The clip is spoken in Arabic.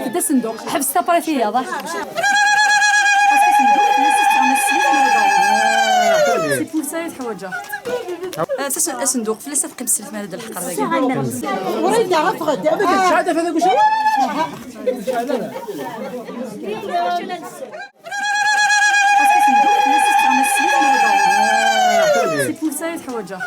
كدا صندوق حبس السفراتيه ظهر سي بولسايت حواجه صندوق فلوس تقيم السلف مال هذا الحقر هذا وريد عفغد ابدا شهاده في هذا وش سي بولسايت حواجه